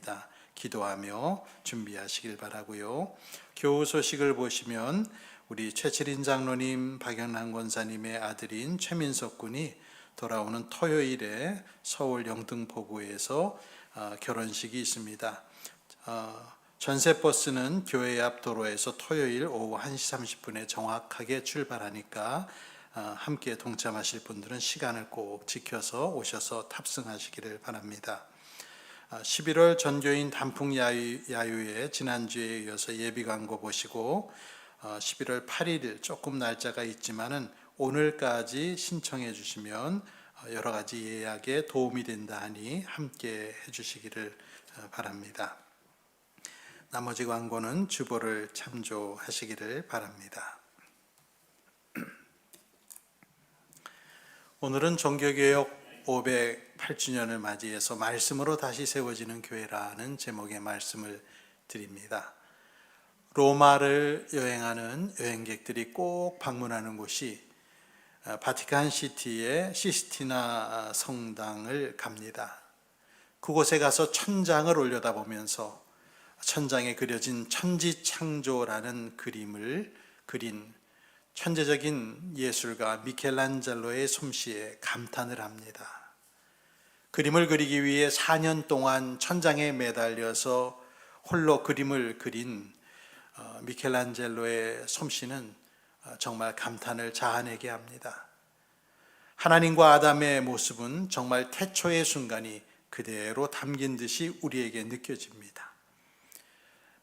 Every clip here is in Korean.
있습니다. 기도하며 준비하시길 바라고요. 교우 소식을 보시면 우리 최칠인 장로님, 박영란 권사님의 아들인 최민석 군이 돌아오는 토요일에 서울 영등포구에서 결혼식이 있습니다. 전세버스는 교회 앞 도로에서 토요일 오후 1시 30분에 정확하게 출발하니까 함께 동참하실 분들은 시간을 꼭 지켜서 오셔서 탑승하시기를 바랍니다. 11월 전교인 단풍 야유회 지난주에 이어서 예비 광고 보시고 11월 8일 조금 날짜가 있지만은 오늘까지 신청해 주시면 여러 가지 예약에 도움이 된다 하니 함께 해 주시기를 바랍니다. 나머지 광고는 주보를 참조하시기를 바랍니다. 오늘은 종교개혁 508주년을 맞이해서 말씀으로 다시 세워지는 교회라는 제목의 말씀을 드립니다. 로마를 여행하는 여행객들이 꼭 방문하는 곳이 바티칸 시티의 시스티나 성당을 갑니다. 그곳에 가서 천장을 올려다보면서 천장에 그려진 천지창조라는 그림을 그린 천재적인 예술가 미켈란젤로의 솜씨에 감탄을 합니다. 그림을 그리기 위해 4년 동안 천장에 매달려서 홀로 그림을 그린 미켈란젤로의 솜씨는 정말 감탄을 자아내게 합니다. 하나님과 아담의 모습은 정말 태초의 순간이 그대로 담긴 듯이 우리에게 느껴집니다.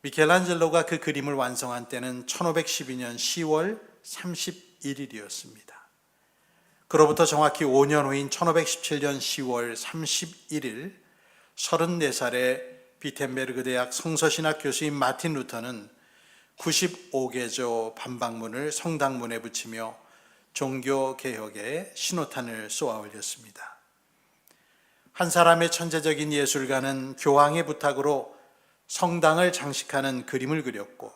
미켈란젤로가 그 그림을 완성한 때는 1512년 10월 31일이었습니다. 그로부터 정확히 5년 후인 1517년 10월 31일 34살의 비텐베르그 대학 성서신학 교수인 마틴 루터는 95개조 반박문을 성당문에 붙이며 종교개혁에 신호탄을 쏘아 올렸습니다. 한 사람의 천재적인 예술가는 교황의 부탁으로 성당을 장식하는 그림을 그렸고,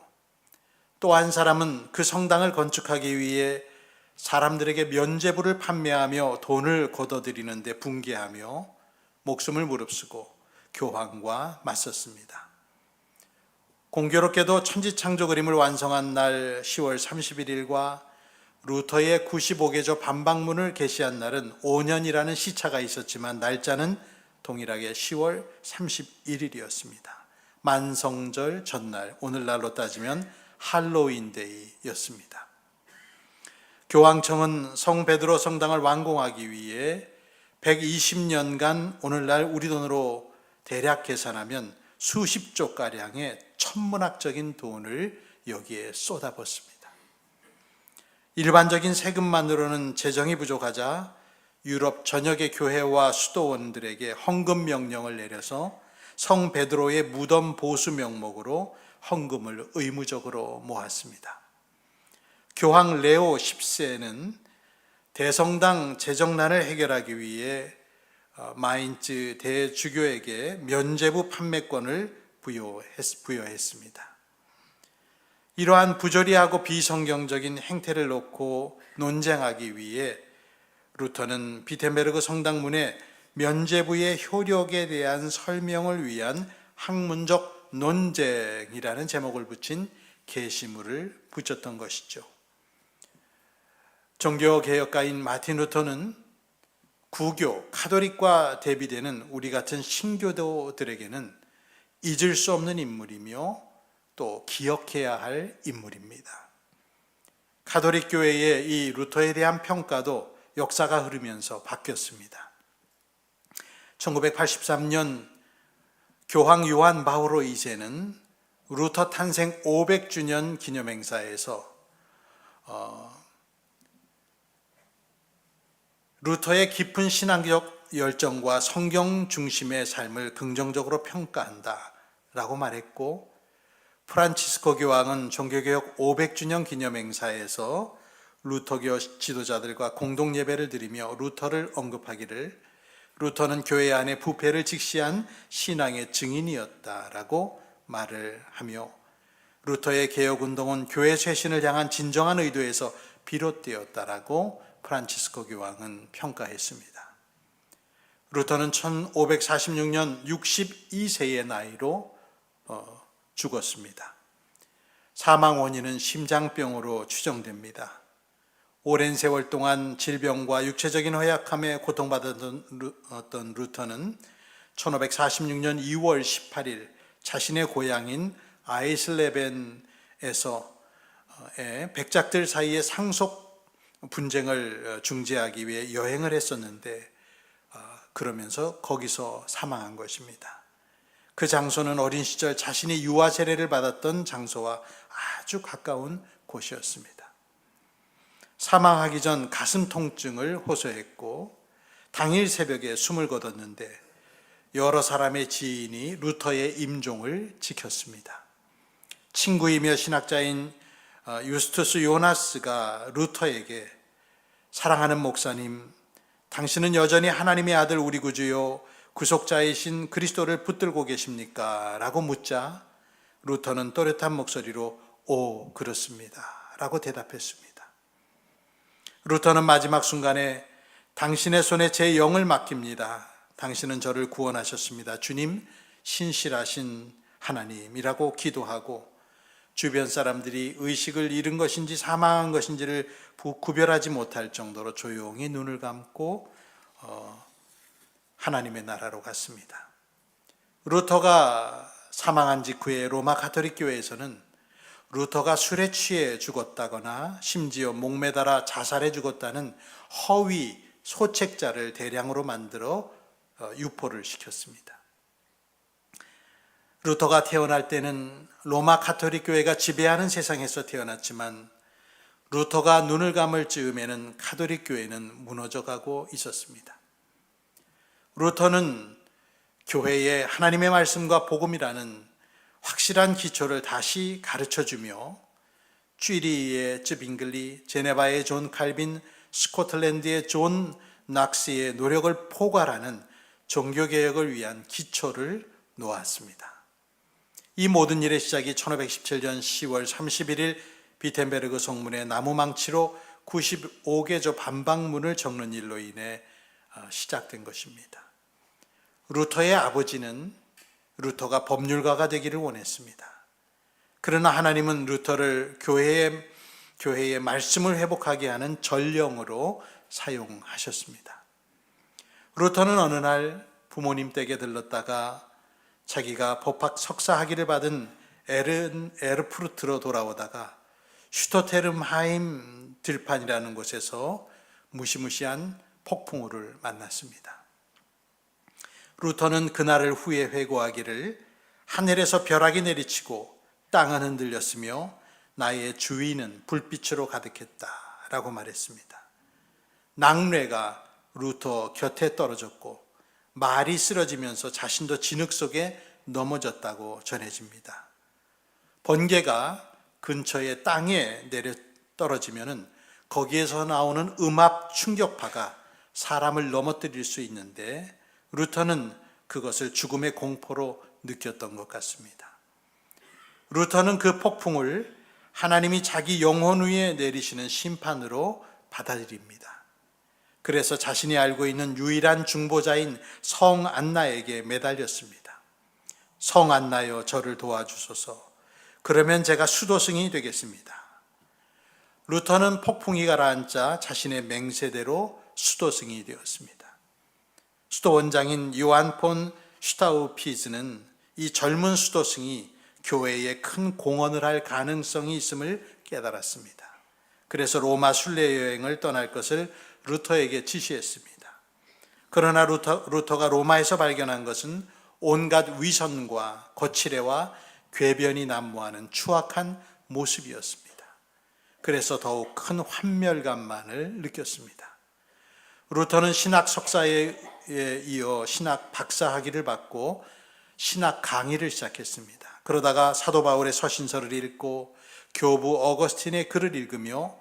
또 한 사람은 그 성당을 건축하기 위해 사람들에게 면죄부를 판매하며 돈을 걷어들이는데 분개하며 목숨을 무릅쓰고 교황과 맞섰습니다. 공교롭게도 천지창조 그림을 완성한 날 10월 31일과 루터의 95개조 반박문을 게시한 날은 5년이라는 시차가 있었지만 날짜는 동일하게 10월 31일이었습니다. 만성절 전날, 오늘날로 따지면 할로윈데이였습니다. 교황청은 성 베드로 성당을 완공하기 위해 120년간 오늘날 우리 돈으로 대략 계산하면 수십조가량의 천문학적인 돈을 여기에 쏟아붓습니다. 일반적인 세금만으로는 재정이 부족하자 유럽 전역의 교회와 수도원들에게 헌금 명령을 내려서 성 베드로의 무덤 보수 명목으로 헌금을 의무적으로 모았습니다. 교황 레오 10세는 대성당 재정난을 해결하기 위해 마인츠 대주교에게 면죄부 판매권을 부여했습니다. 이러한 부조리하고 비성경적인 행태를 놓고 논쟁하기 위해 루터는 비텐베르그 성당문에 면죄부의 효력에 대한 설명을 위한 학문적 논쟁이라는 제목을 붙인 게시물을 붙였던 것이죠. 종교개혁가인 마틴 루터는 구교, 카톨릭과 대비되는 우리 같은 신교도들에게는 잊을 수 없는 인물이며 또 기억해야 할 인물입니다. 카톨릭 교회의 이 루터에 대한 평가도 역사가 흐르면서 바뀌었습니다. 1983년 교황 요한 바오로 2세는 루터 탄생 500주년 기념행사에서 루터의 깊은 신앙적 열정과 성경 중심의 삶을 긍정적으로 평가한다라고 말했고, 프란치스코 교황은 종교개혁 500주년 기념행사에서 루터교 지도자들과 공동예배를 드리며 루터를 언급하기를 루터는 교회 안의 부패를 직시한 신앙의 증인이었다라고 말을 하며 루터의 개혁운동은 교회 쇄신을 향한 진정한 의도에서 비롯되었다라고 프란치스코 교황은 평가했습니다. 루터는 1546년 62세의 나이로 죽었습니다. 사망 원인은 심장병으로 추정됩니다. 오랜 세월 동안 질병과 육체적인 허약함에 고통받았던 루터는 1546년 2월 18일 자신의 고향인 아이슬레벤에서 백작들 사이의 상속 분쟁을 중재하기 위해 여행을 했었는데 그러면서 거기서 사망한 것입니다. 그 장소는 어린 시절 자신이 유아 세례를 받았던 장소와 아주 가까운 곳이었습니다. 사망하기 전 가슴 통증을 호소했고 당일 새벽에 숨을 거뒀는데 여러 사람의 지인이 루터의 임종을 지켰습니다. 친구이며 신학자인 유스투스 요나스가 루터에게 사랑하는 목사님, 당신은 여전히 하나님의 아들 우리 구주요 구속자이신 그리스도를 붙들고 계십니까? 라고 묻자 루터는 또렷한 목소리로 오, 그렇습니다. 라고 대답했습니다. 루터는 마지막 순간에 당신의 손에 제 영을 맡깁니다. 당신은 저를 구원하셨습니다. 주님, 신실하신 하나님이라고 기도하고 주변 사람들이 의식을 잃은 것인지 사망한 것인지를 구별하지 못할 정도로 조용히 눈을 감고 하나님의 나라로 갔습니다. 루터가 사망한 직후에 로마 가톨릭 교회에서는 루터가 술에 취해 죽었다거나 심지어 목매달아 자살해 죽었다는 허위 소책자를 대량으로 만들어 유포를 시켰습니다. 루터가 태어날 때는 로마 가톨릭 교회가 지배하는 세상에서 태어났지만 루터가 눈을 감을 즈음에는 가톨릭 교회는 무너져가고 있었습니다. 루터는 교회의 하나님의 말씀과 복음이라는 확실한 기초를 다시 가르쳐주며 쥐리히의 쯔빙글리, 제네바의 존 칼빈, 스코틀랜드의 존 낙스의 노력을 포괄하는 종교개혁을 위한 기초를 놓았습니다. 이 모든 일의 시작이 1517년 10월 31일 비텐베르그 성문의 나무망치로 95개조 반박문을 적는 일로 인해 시작된 것입니다. 루터의 아버지는 루터가 법률가가 되기를 원했습니다. 그러나 하나님은 루터를 교회의 말씀을 회복하게 하는 전령으로 사용하셨습니다. 루터는 어느 날 부모님 댁에 들렀다가 자기가 법학 석사 학위를 받은 에르푸르트로 돌아오다가 슈터테름하임 들판이라는 곳에서 무시무시한 폭풍우를 만났습니다. 루터는 그날을 후에 회고하기를 하늘에서 벼락이 내리치고 땅은 흔들렸으며 나의 주위는 불빛으로 가득했다라고 말했습니다. 낙뢰가 루터 곁에 떨어졌고 말이 쓰러지면서 자신도 진흙 속에 넘어졌다고 전해집니다. 번개가 근처의 땅에 내려 떨어지면은 거기에서 나오는 음압 충격파가 사람을 넘어뜨릴 수 있는데 루터는 그것을 죽음의 공포로 느꼈던 것 같습니다. 루터는 그 폭풍을 하나님이 자기 영혼 위에 내리시는 심판으로 받아들입니다. 그래서 자신이 알고 있는 유일한 중보자인 성 안나에게 매달렸습니다. 성 안나여, 저를 도와주소서. 그러면 제가 수도승이 되겠습니다. 루터는 폭풍이 가라앉자 자신의 맹세대로 수도승이 되었습니다. 수도 원장인 요한 폰 슈타우피즈는 이 젊은 수도승이 교회에 큰 공헌을 할 가능성이 있음을 깨달았습니다. 그래서 로마 순례 여행을 떠날 것을 루터에게 지시했습니다. 그러나 루터가 로마에서 발견한 것은 온갖 위선과 거칠애와 궤변이 난무하는 추악한 모습이었습니다. 그래서 더욱 큰 환멸감만을 느꼈습니다. 루터는 신학 석사에 이어 신학 박사 학위를 받고 신학 강의를 시작했습니다. 그러다가 사도 바울의 서신서를 읽고 교부 어거스틴의 글을 읽으며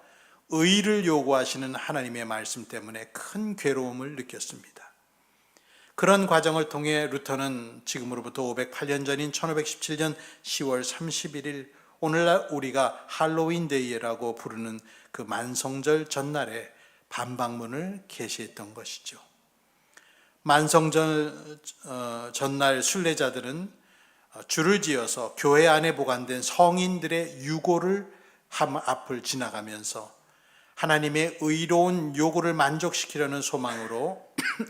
의를 요구하시는 하나님의 말씀 때문에 큰 괴로움을 느꼈습니다. 그런 과정을 통해 루터는 지금으로부터 508년 전인 1517년 10월 31일 오늘날 우리가 할로윈 데이라고 부르는 그 만성절 전날에 반박문을 계시했던 것이죠. 만성절 전날 순례자들은 줄을 지어서 교회 안에 보관된 성인들의 유고를 앞을 지나가면서 하나님의 의로운 요구를 만족시키려는 소망으로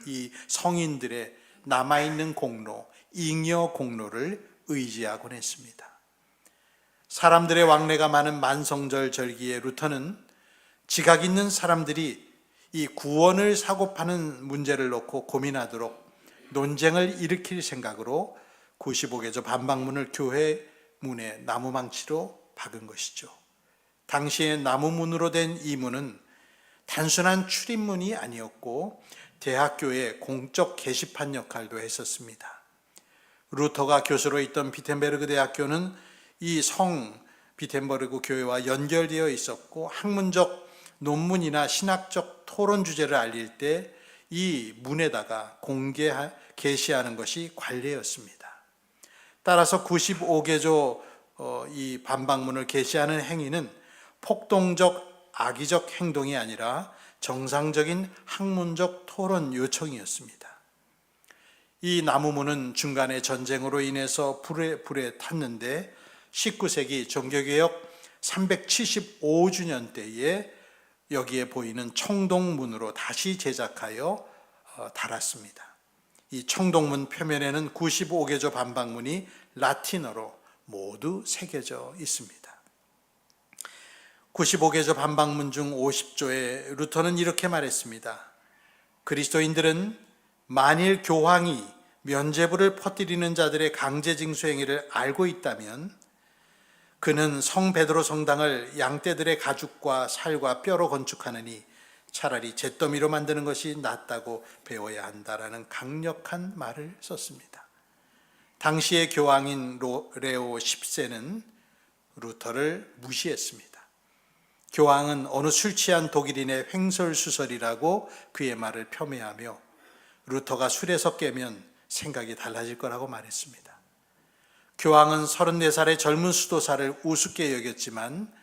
이 성인들의 남아있는 공로, 잉여 공로를 의지하곤 했습니다. 사람들의 왕래가 많은 만성절 절기에 루터는 지각 있는 사람들이 이 구원을 사고파는 문제를 놓고 고민하도록 논쟁을 일으킬 생각으로 95개조 반박문을 교회 문에 나무망치로 박은 것이죠. 당시에 나무문으로 된 이 문은 단순한 출입문이 아니었고 대학교의 공적 게시판 역할도 했었습니다. 루터가 교수로 있던 비텐베르그 대학교는 이 성 비텐베르그 교회와 연결되어 있었고 학문적 논문이나 신학적 토론 주제를 알릴 때 이 문에다가 게시하는 것이 관례였습니다. 따라서 95개조 이 반박문을 게시하는 행위는 폭동적 악의적 행동이 아니라 정상적인 학문적 토론 요청이었습니다. 이 나무문은 중간에 전쟁으로 인해서 불에 탔는데 19세기 종교개혁 375주년 때에 여기에 보이는 청동문으로 다시 제작하여 달았습니다. 이 청동문 표면에는 95개조 반박문이 라틴어로 모두 새겨져 있습니다. 95개조 반박문 중 50조에 루터는 이렇게 말했습니다. 그리스도인들은 만일 교황이 면죄부를 퍼뜨리는 자들의 강제징수 행위를 알고 있다면 그는 성 베드로 성당을 양떼들의 가죽과 살과 뼈로 건축하느니 차라리 잿더미로 만드는 것이 낫다고 배워야 한다라는 강력한 말을 썼습니다. 당시의 교황인 레오 10세는 루터를 무시했습니다. 교황은 어느 술 취한 독일인의 횡설수설이라고 그의 말을 폄훼하며 루터가 술에서 깨면 생각이 달라질 거라고 말했습니다. 교황은 34살의 젊은 수도사를 우습게 여겼지만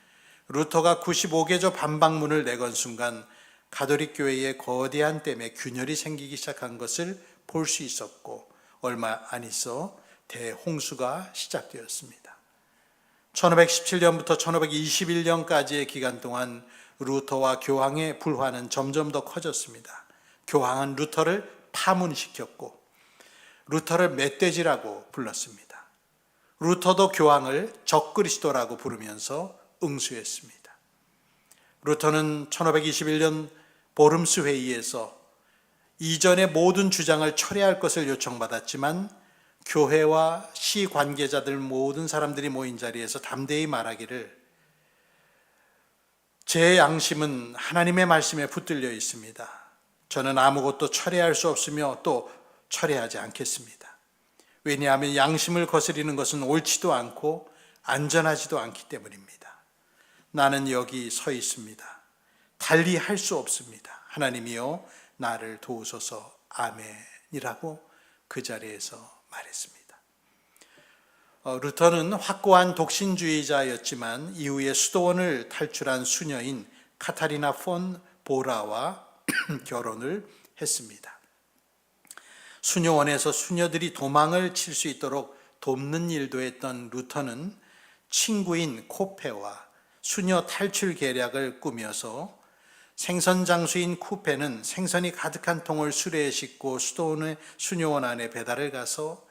루터가 95개조 반박문을 내건 순간 가톨릭 교회의 거대한 댐에 균열이 생기기 시작한 것을 볼 수 있었고 얼마 안 있어 대홍수가 시작되었습니다. 1517년부터 1521년까지의 기간 동안 루터와 교황의 불화는 점점 더 커졌습니다. 교황은 루터를 파문시켰고 루터를 멧돼지라고 불렀습니다. 루터도 교황을 적그리스도라고 부르면서 응수했습니다. 루터는 1521년 보름스 회의에서 이전의 모든 주장을 철회할 것을 요청받았지만 교회와 시 관계자들 모든 사람들이 모인 자리에서 담대히 말하기를 제 양심은 하나님의 말씀에 붙들려 있습니다. 저는 아무것도 철회할 수 없으며 또 철회하지 않겠습니다. 왜냐하면 양심을 거스리는 것은 옳지도 않고 안전하지도 않기 때문입니다. 나는 여기 서 있습니다. 달리 할 수 없습니다. 하나님이여 나를 도우소서. 아멘이라고 그 자리에서 말했습니다. 루터는 확고한 독신주의자였지만 이후에 수도원을 탈출한 수녀인 카타리나 폰 보라와 결혼을 했습니다. 수녀원에서 수녀들이 도망을 칠 수 있도록 돕는 일도 했던 루터는 친구인 코페와 수녀 탈출 계략을 꾸며서 생선장수인 쿠페는 생선이 가득한 통을 수레에 싣고 수도원의 수녀원 안에 배달을 가서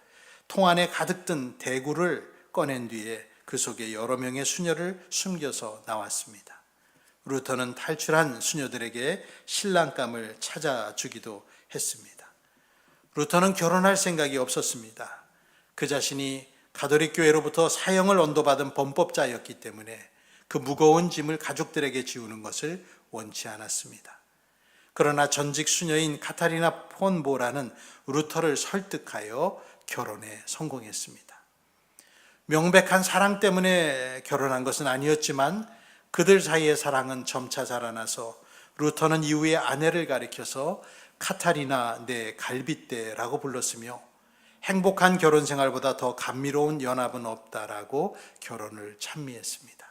통 안에 가득 든 대구를 꺼낸 뒤에 그 속에 여러 명의 수녀를 숨겨서 나왔습니다. 루터는 탈출한 수녀들에게 신랑감을 찾아주기도 했습니다. 루터는 결혼할 생각이 없었습니다. 그 자신이 가톨릭 교회로부터 사형을 언도받은 범법자였기 때문에 그 무거운 짐을 가족들에게 지우는 것을 원치 않았습니다. 그러나 전직 수녀인 카타리나 폰 보라는 루터를 설득하여 결혼에 성공했습니다. 명백한 사랑 때문에 결혼한 것은 아니었지만 그들 사이의 사랑은 점차 자라나서 루터는 이후에 아내를 가리켜서 카타리나 내 갈빗대라고 불렀으며 행복한 결혼 생활보다 더 감미로운 연합은 없다라고 결혼을 찬미했습니다.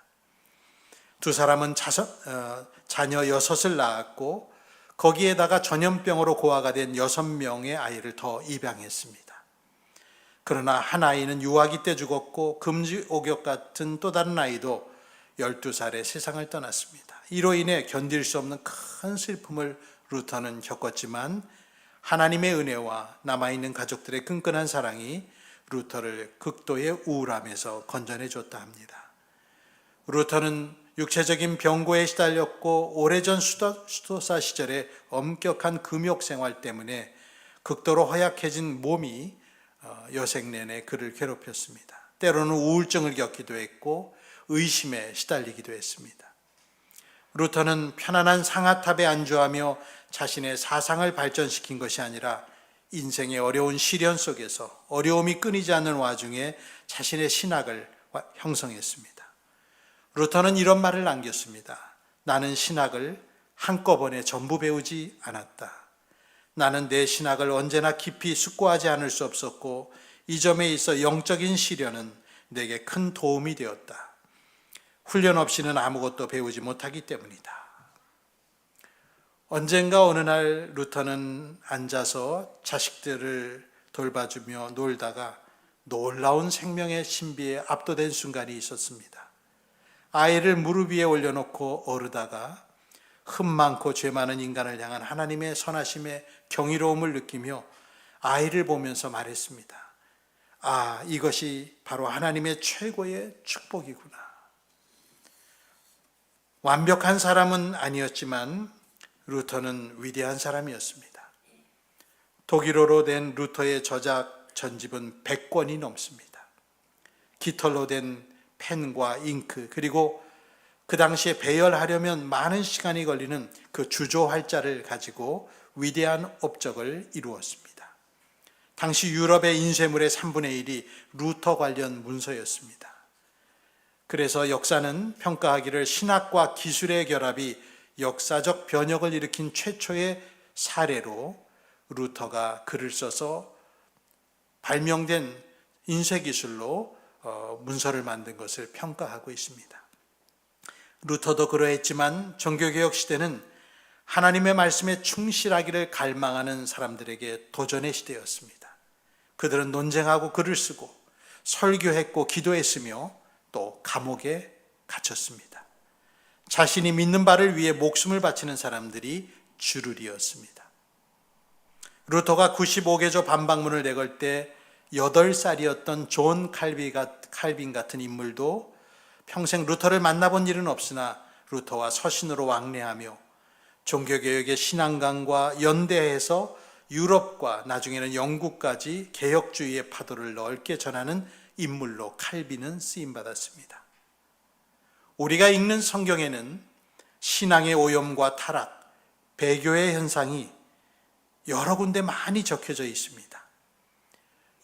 두 사람은 자녀 6을 낳았고 거기에다가 전염병으로 고아가 된 6명의 아이를 더 입양했습니다. 그러나 한 아이는 유아기 때 죽었고 금지 옥역 같은 또 다른 아이도 12살에 세상을 떠났습니다. 이로 인해 견딜 수 없는 큰 슬픔을 루터는 겪었지만 하나님의 은혜와 남아있는 가족들의 끈끈한 사랑이 루터를 극도의 우울함에서 건져내 줬다 합니다. 루터는 육체적인 병고에 시달렸고 오래전 수도사 시절에 엄격한 금욕 생활 때문에 극도로 허약해진 몸이 여생 내내 그를 괴롭혔습니다. 때로는 우울증을 겪기도 했고 의심에 시달리기도 했습니다. 루터는 편안한 상아탑에 안주하며 자신의 사상을 발전시킨 것이 아니라 인생의 어려운 시련 속에서 어려움이 끊이지 않는 와중에 자신의 신학을 형성했습니다. 루터는 이런 말을 남겼습니다. 나는 신학을 한꺼번에 전부 배우지 않았다. 나는 내 신학을 언제나 깊이 숙고하지 않을 수 없었고 이 점에 있어 영적인 시련은 내게 큰 도움이 되었다. 훈련 없이는 아무것도 배우지 못하기 때문이다. 언젠가 어느 날 루터는 앉아서 자식들을 돌봐주며 놀다가 놀라운 생명의 신비에 압도된 순간이 있었습니다. 아이를 무릎 위에 올려놓고 오르다가 흠 많고 죄 많은 인간을 향한 하나님의 선하심에 경이로움을 느끼며 아이를 보면서 말했습니다. 아, 이것이 바로 하나님의 최고의 축복이구나. 완벽한 사람은 아니었지만 루터는 위대한 사람이었습니다. 독일어로 된 루터의 저작 전집은 100권이 넘습니다. 깃털로 된 펜과 잉크, 그리고 그 당시에 배열하려면 많은 시간이 걸리는 그 주조 활자를 가지고 위대한 업적을 이루었습니다. 당시 유럽의 인쇄물의 3분의 1이 루터 관련 문서였습니다. 그래서 역사는 평가하기를 신학과 기술의 결합이 역사적 변혁을 일으킨 최초의 사례로 루터가 글을 써서 발명된 인쇄기술로 문서를 만든 것을 평가하고 있습니다. 루터도 그러했지만 종교개혁 시대는 하나님의 말씀에 충실하기를 갈망하는 사람들에게 도전의 시대였습니다. 그들은 논쟁하고 글을 쓰고 설교했고 기도했으며 또 감옥에 갇혔습니다. 자신이 믿는 바를 위해 목숨을 바치는 사람들이 주르리였습니다. 루터가 95개조 반박문을 내걸 때 8살이었던 존 칼빈 같은 인물도 평생 루터를 만나본 일은 없으나 루터와 서신으로 왕래하며 종교개혁의 신앙관과 연대해서 유럽과 나중에는 영국까지 개혁주의의 파도를 넓게 전하는 인물로 칼빈은 쓰임받았습니다. 우리가 읽는 성경에는 신앙의 오염과 타락, 배교의 현상이 여러 군데 많이 적혀져 있습니다.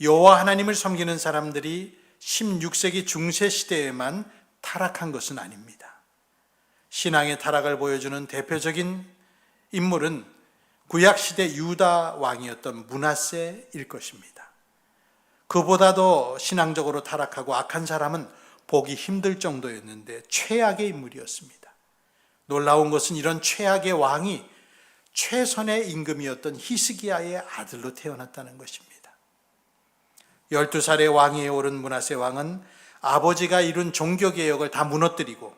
여호와 하나님을 섬기는 사람들이 16세기 중세 시대에만 타락한 것은 아닙니다. 신앙의 타락을 보여주는 대표적인 인물은 구약시대 유다 왕이었던 므낫세일 것입니다. 그보다도 신앙적으로 타락하고 악한 사람은 보기 힘들 정도였는데 최악의 인물이었습니다. 놀라운 것은 이런 최악의 왕이 최선의 임금이었던 히스기야의 아들로 태어났다는 것입니다. 12살의 왕위에 오른 므낫세 왕은 아버지가 이룬 종교개혁을 다 무너뜨리고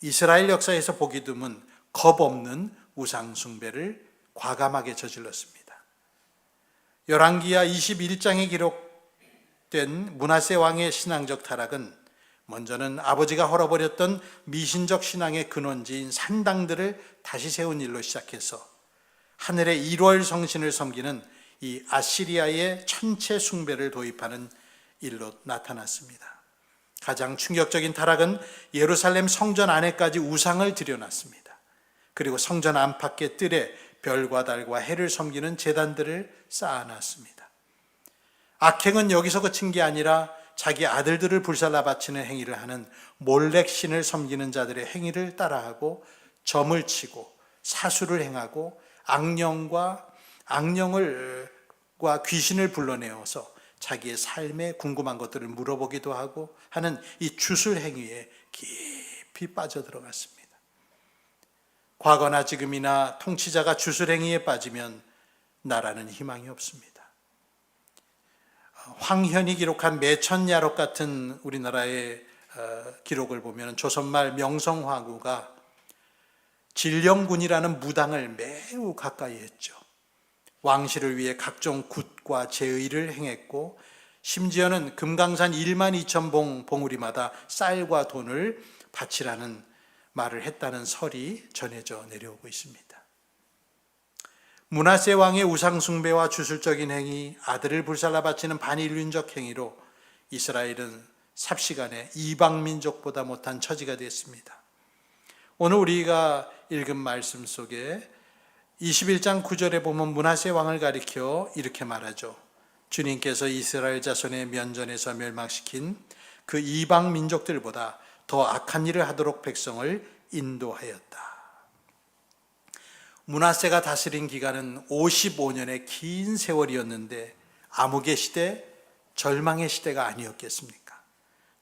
이스라엘 역사에서 보기 드문 겁없는 우상숭배를 과감하게 저질렀습니다. 열왕기하 21장에 기록된 므낫세 왕의 신앙적 타락은 먼저는 아버지가 헐어버렸던 미신적 신앙의 근원지인 산당들을 다시 세운 일로 시작해서 하늘의 1월 성신을 섬기는 이 아시리아의 천체 숭배를 도입하는 일로 나타났습니다. 가장 충격적인 타락은 예루살렘 성전 안에까지 우상을 들여놨습니다. 그리고 성전 안팎의 뜰에 별과 달과 해를 섬기는 제단들을 쌓아놨습니다. 악행은 여기서 그친 게 아니라 자기 아들들을 불살라 바치는 행위를 하는 몰렉 신을 섬기는 자들의 행위를 따라하고 점을 치고 사수를 행하고 악령과 귀신을 불러내어서 자기의 삶에 궁금한 것들을 물어보기도 하고 하는 이 주술 행위에 깊이 빠져들어갔습니다. 과거나 지금이나 통치자가 주술행위에 빠지면 나라는 희망이 없습니다. 황현이 기록한 매천야록 같은 우리나라의 기록을 보면 조선말 명성황후가 진령군이라는 무당을 매우 가까이 했죠. 왕실을 위해 각종 굿과 제의를 행했고 심지어는 금강산 1만 2천 봉 봉우리마다 쌀과 돈을 바치라는 말을 했다는 설이 전해져 내려오고 있습니다. 므낫세 왕의 우상숭배와 주술적인 행위, 아들을 불살라 바치는 반인륜적 행위로 이스라엘은 삽시간에 이방민족보다 못한 처지가 됐습니다. 오늘 우리가 읽은 말씀 속에 21장 9절에 보면 므낫세 왕을 가리켜 이렇게 말하죠. 주님께서 이스라엘 자손의 면전에서 멸망시킨 그 이방 민족들보다 더 악한 일을 하도록 백성을 인도하였다. 므낫세가 다스린 기간은 55년의 긴 세월이었는데 암흑의 시대, 절망의 시대가 아니었겠습니까?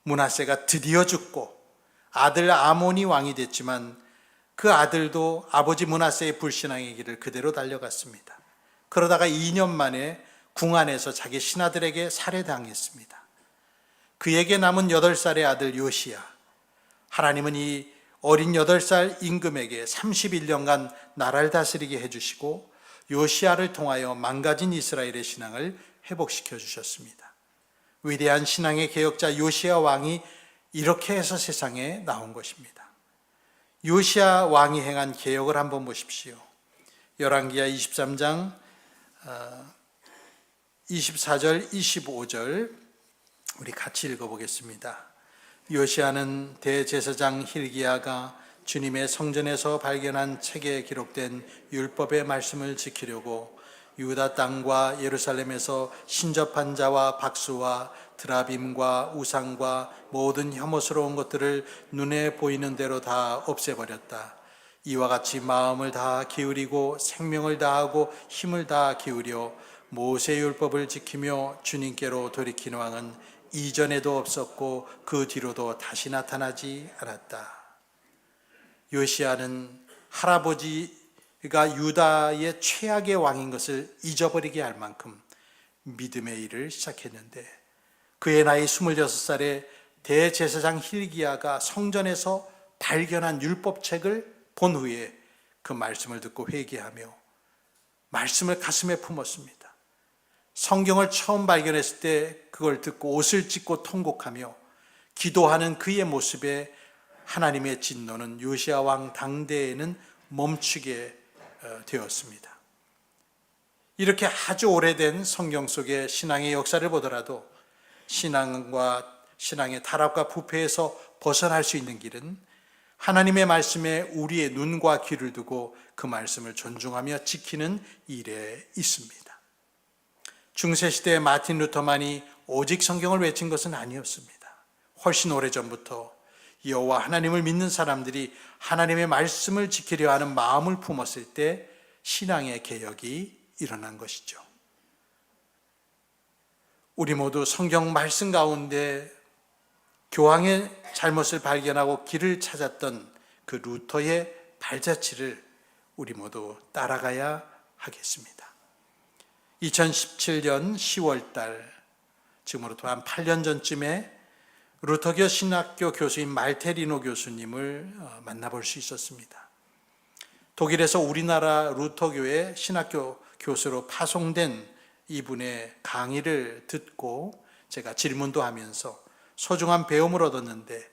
므낫세가 드디어 죽고 아들 아몬이 왕이 됐지만 그 아들도 아버지 므낫세의 불신앙의 길을 그대로 달려갔습니다. 그러다가 2년 만에 궁 안에서 자기 신하들에게 살해당했습니다. 그에게 남은 8살의 아들 요시야, 하나님은 이 어린 8살 임금에게 31년간 나라를 다스리게 해주시고 요시야를 통하여 망가진 이스라엘의 신앙을 회복시켜 주셨습니다. 위대한 신앙의 개혁자 요시야 왕이 이렇게 해서 세상에 나온 것입니다. 요시야 왕이 행한 개혁을 한번 보십시오. 열왕기하 23장 24절 25절 우리 같이 읽어보겠습니다. 요시야는 대제사장 hil기야가 주님의 성전에서 발견한 책에 기록된 율법의 말씀을 지키려고 유다 땅과 예루살렘에서 신접한 자와 박수와 드라빔과 우상과 모든 혐오스러운 것들을 눈에 보이는 대로 다 없애버렸다. 이와 같이 마음을 다 기울이고 생명을 다하고 힘을 다 기울여 모세의 율법을 지키며 주님께로 돌이킨 왕은 이전에도 없었고 그 뒤로도 다시 나타나지 않았다. 요시야는 할아버지가 유다의 최악의 왕인 것을 잊어버리게 할 만큼 믿음의 일을 시작했는데 그의 나이 26살에 대제사장 hil기야가 성전에서 발견한 율법책을 본 후에 그 말씀을 듣고 회개하며 말씀을 가슴에 품었습니다. 성경을 처음 발견했을 때 그걸 듣고 옷을 찢고 통곡하며 기도하는 그의 모습에 하나님의 진노는 요시야 왕 당대에는 멈추게 되었습니다. 이렇게 아주 오래된 성경 속의 신앙의 역사를 보더라도 신앙의 타락과 부패에서 벗어날 수 있는 길은 하나님의 말씀에 우리의 눈과 귀를 두고 그 말씀을 존중하며 지키는 일에 있습니다. 중세시대의 마틴 루터만이 오직 성경을 외친 것은 아니었습니다. 훨씬 오래전부터 여호와 하나님을 믿는 사람들이 하나님의 말씀을 지키려 하는 마음을 품었을 때 신앙의 개혁이 일어난 것이죠. 우리 모두 성경 말씀 가운데 교황의 잘못을 발견하고 길을 찾았던 그 루터의 발자취를 우리 모두 따라가야 하겠습니다. 2017년 10월 달, 지금으로부터 한 8년 전쯤에 루터교 신학교 교수인 말테리노 교수님을 만나볼 수 있었습니다. 독일에서 우리나라 루터교의 신학교 교수로 파송된 이분의 강의를 듣고 제가 질문도 하면서 소중한 배움을 얻었는데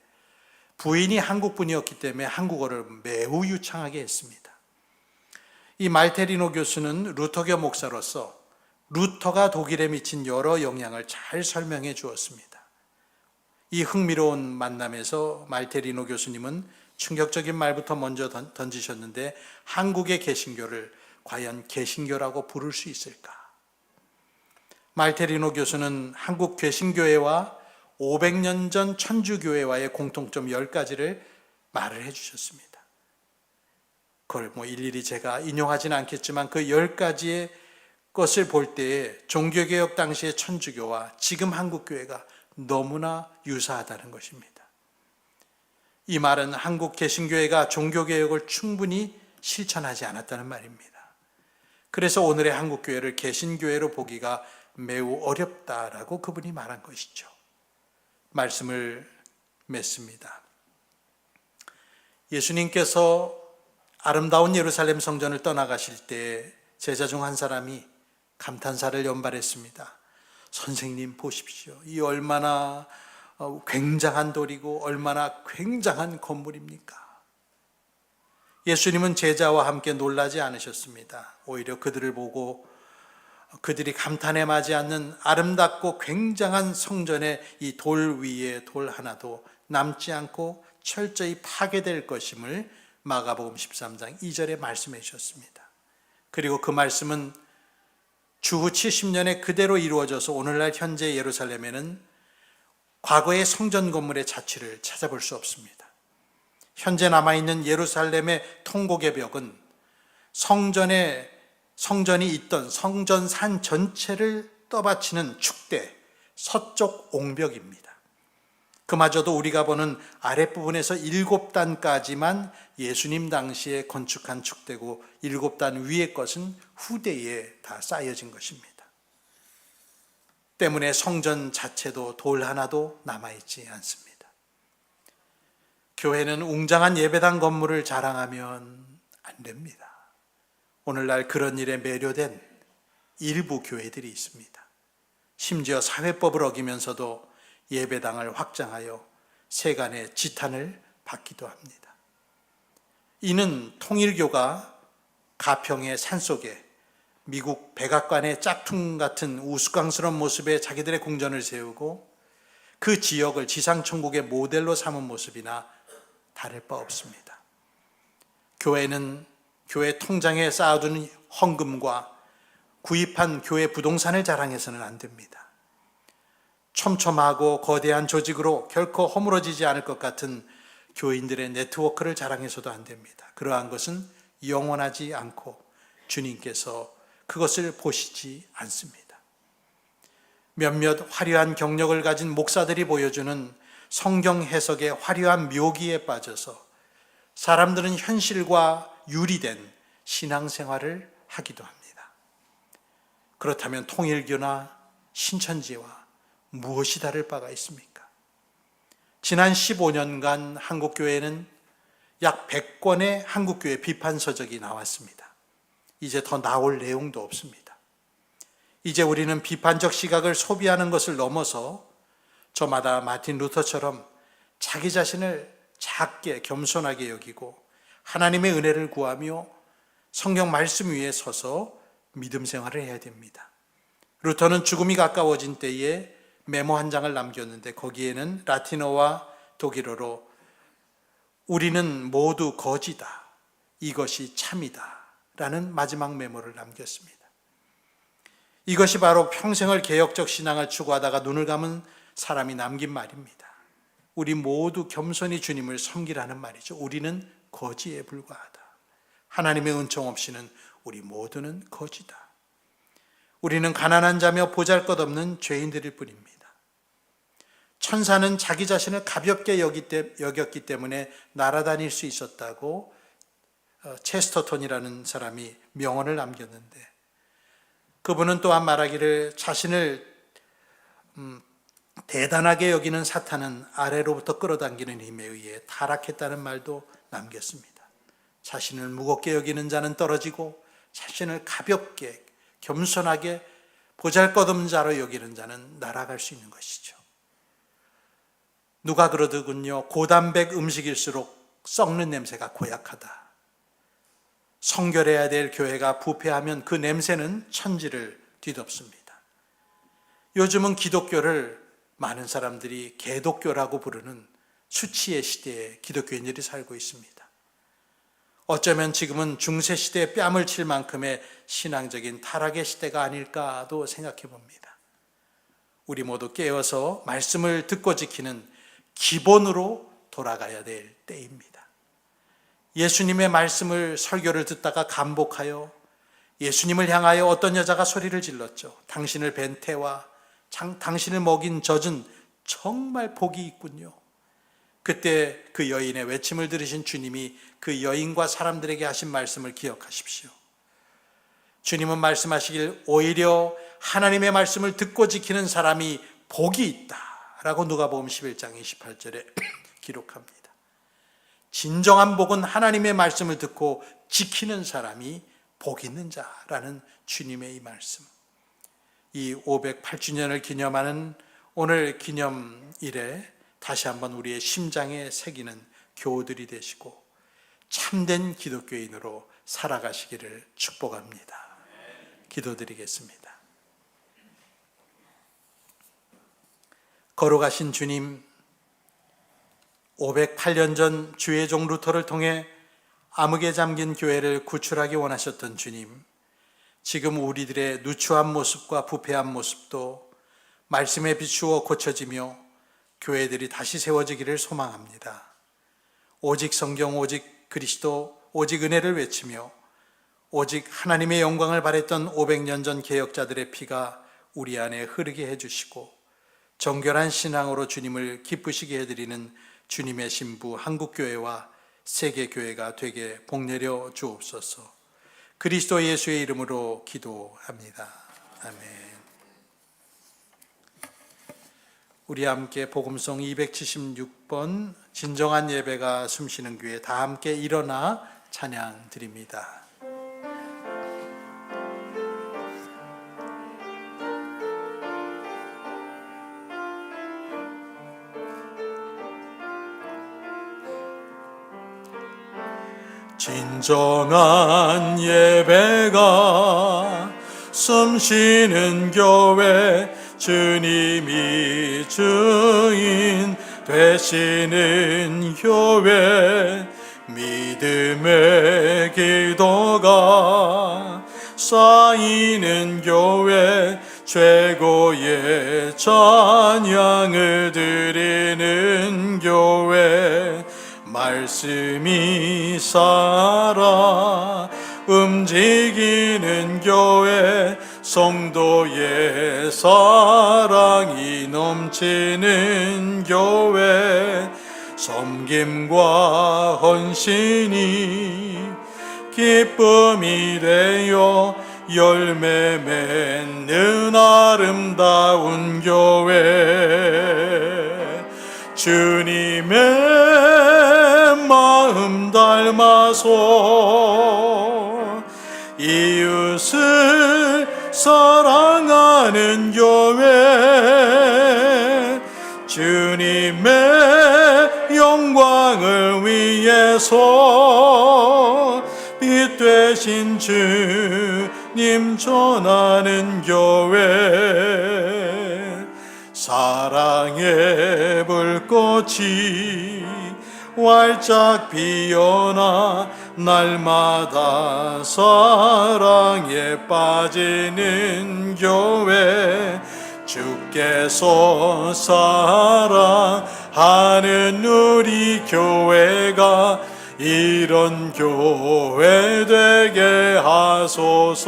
부인이 한국분이었기 때문에 한국어를 매우 유창하게 했습니다. 이 말테리노 교수는 루터교 목사로서 루터가 독일에 미친 여러 영향을 잘 설명해 주었습니다. 이 흥미로운 만남에서 말테리노 교수님은 충격적인 말부터 먼저 던지셨는데 한국의 개신교를 과연 개신교라고 부를 수 있을까? 말테리노 교수는 한국 개신교회와 500년 전 천주교회와의 공통점 10가지를 말을 해주셨습니다. 그걸 일일이 제가 인용하지는 않겠지만 그 10가지의 것을 볼 때에 종교개혁 당시의 천주교와 지금 한국교회가 너무나 유사하다는 것입니다. 이 말은 한국 개신교회가 종교개혁을 충분히 실천하지 않았다는 말입니다. 그래서 오늘의 한국교회를 개신교회로 보기가 매우 어렵다라고 그분이 말한 것이죠. 말씀을 맺습니다. 예수님께서 아름다운 예루살렘 성전을 떠나가실 때 제자 중 한 사람이 감탄사를 연발했습니다. 선생님 보십시오. 이 얼마나 굉장한 돌이고 얼마나 굉장한 건물입니까? 예수님은 제자와 함께 놀라지 않으셨습니다. 오히려 그들을 보고 그들이 감탄에 맞지 않는 아름답고 굉장한 성전의 이 돌 위에 돌 하나도 남지 않고 철저히 파괴될 것임을 마가복음 13장 2절에 말씀해 주셨습니다. 그리고 그 말씀은 주후 70년에 그대로 이루어져서 오늘날 현재 예루살렘에는 과거의 성전 건물의 자취를 찾아볼 수 없습니다. 현재 남아있는 예루살렘의 통곡의 벽은 성전이 있던 성전산 전체를 떠받치는 축대, 서쪽 옹벽입니다. 그마저도 우리가 보는 아랫부분에서 7단까지만 예수님 당시에 건축한 축대고 7단 위의 것은 후대에 다 쌓여진 것입니다. 때문에 성전 자체도 돌 하나도 남아있지 않습니다. 교회는 웅장한 예배당 건물을 자랑하면 안 됩니다. 오늘날 그런 일에 매료된 일부 교회들이 있습니다. 심지어 사회법을 어기면서도 예배당을 확장하여 세간의 지탄을 받기도 합니다. 이는 통일교가 가평의 산속에 미국 백악관의 짝퉁 같은 우스꽝스러운 모습의 자기들의 궁전을 세우고 그 지역을 지상천국의 모델로 삼은 모습이나 다를 바 없습니다. 교회는 교회 통장에 쌓아두는 헌금과 구입한 교회 부동산을 자랑해서는 안 됩니다. 촘촘하고 거대한 조직으로 결코 허물어지지 않을 것 같은 교인들의 네트워크를 자랑해서도 안 됩니다. 그러한 것은 영원하지 않고 주님께서 그것을 보시지 않습니다. 몇몇 화려한 경력을 가진 목사들이 보여주는 성경 해석의 화려한 묘기에 빠져서 사람들은 현실과 유리된 신앙생활을 하기도 합니다. 그렇다면 통일교나 신천지와 무엇이 다를 바가 있습니까? 지난 15년간 한국교회는 약 100권의 한국교회 비판서적이 나왔습니다. 이제 더 나올 내용도 없습니다. 이제 우리는 비판적 시각을 소비하는 것을 넘어서 저마다 마틴 루터처럼 자기 자신을 작게 겸손하게 여기고 하나님의 은혜를 구하며 성경 말씀 위에 서서 믿음 생활을 해야 됩니다. 루터는 죽음이 가까워진 때에 메모 한 장을 남겼는데 거기에는 라틴어와 독일어로 우리는 모두 거지다, 이것이 참이다 라는 마지막 메모를 남겼습니다. 이것이 바로 평생을 개혁적 신앙을 추구하다가 눈을 감은 사람이 남긴 말입니다. 우리 모두 겸손히 주님을 섬기라는 말이죠. 우리는 거지에 불과하다. 하나님의 은총 없이는 우리 모두는 거지다. 우리는 가난한 자며 보잘것없는 죄인들일 뿐입니다. 천사는 자기 자신을 가볍게 여겼기 때문에 날아다닐 수 있었다고 체스터톤이라는 사람이 명언을 남겼는데 그분은 또한 말하기를 자신을 대단하게 여기는 사탄은 아래로부터 끌어당기는 힘에 의해 타락했다는 말도 남겼습니다. 자신을 무겁게 여기는 자는 떨어지고 자신을 가볍게 겸손하게 보잘것없는 자로 여기는 자는 날아갈 수 있는 것이죠. 누가 그러더군요. 고단백 음식일수록 썩는 냄새가 고약하다. 성결해야 될 교회가 부패하면 그 냄새는 천지를 뒤덮습니다. 요즘은 기독교를 많은 사람들이 개독교라고 부르는 수치의 시대에 기독교인들이 살고 있습니다. 어쩌면 지금은 중세시대에 뺨을 칠 만큼의 신앙적인 타락의 시대가 아닐까도 생각해 봅니다. 우리 모두 깨어서 말씀을 듣고 지키는 기본으로 돌아가야 될 때입니다. 예수님의 말씀을 설교를 듣다가 감복하여 예수님을 향하여 어떤 여자가 소리를 질렀죠. 당신을 뵌 태와 당신을 먹인 젖은 정말 복이 있군요. 그때 그 여인의 외침을 들으신 주님이 그 여인과 사람들에게 하신 말씀을 기억하십시오. 주님은 말씀하시길 오히려 하나님의 말씀을 듣고 지키는 사람이 복이 있다 라고 누가복음 11장 28절에 기록합니다. 진정한 복은 하나님의 말씀을 듣고 지키는 사람이 복 있는 자라는 주님의 이 말씀. 이 508주년을 기념하는 오늘 기념일에 다시 한번 우리의 심장에 새기는 교우들이 되시고 참된 기독교인으로 살아가시기를 축복합니다. 기도드리겠습니다. 걸어가신 주님, 508년 전 주의 종 루터를 통해 암흑에 잠긴 교회를 구출하기 원하셨던 주님, 지금 우리들의 누추한 모습과 부패한 모습도 말씀에 비추어 고쳐지며 교회들이 다시 세워지기를 소망합니다. 오직 성경, 오직 그리스도, 오직 은혜를 외치며 오직 하나님의 영광을 바랬던 500년 전 개혁자들의 피가 우리 안에 흐르게 해주시고 정결한 신앙으로 주님을 기쁘시게 해드리는 주님의 신부 한국교회와 세계교회가 되게 복내려 주옵소서. 그리스도 예수의 이름으로 기도합니다. 아멘. 우리 함께 복음송 276번 진정한 예배가 숨쉬는 교회 다 함께 일어나 찬양 드립니다. 진정한 예배가 숨쉬는 교회, 주님이 주인 되시는 교회, 믿음의 기도가 쌓이는 교회, 최고의 찬양을 드리는 교회, 말씀이 살아 움직이는 교회, 성도의 사랑이 넘치는 교회, 섬김과 헌신이 기쁨이 되어 열매 맺는 아름다운 교회, 주님의 마음 닮아서 이웃을 사랑하는 교회, 주님의 영광을 위해서 빛 되신 주님 전하는 교회, 사랑의 불꽃이 활짝 피어나 날마다 사랑에 빠지는 교회, 주께서 사랑하는 우리 교회가 이런 교회 되게 하소서.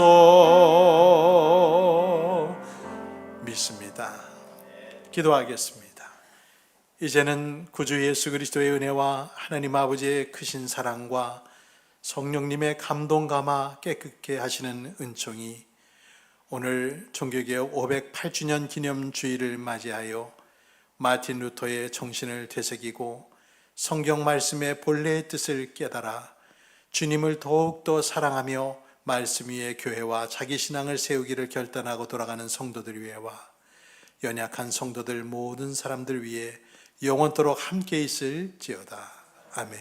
믿습니다. 기도하겠습니다. 이제는 구주 예수 그리스도의 은혜와 하나님 아버지의 크신 사랑과 성령님의 감동 감화 깨끗게 하시는 은총이 오늘 종교개혁 508주년 기념주일을 맞이하여 마틴 루터의 정신을 되새기고 성경 말씀의 본래의 뜻을 깨달아 주님을 더욱더 사랑하며 말씀 위에 교회와 자기 신앙을 세우기를 결단하고 돌아가는 성도들 위에와 연약한 성도들 모든 사람들 위에 영원토록 함께 있을지어다. 아멘.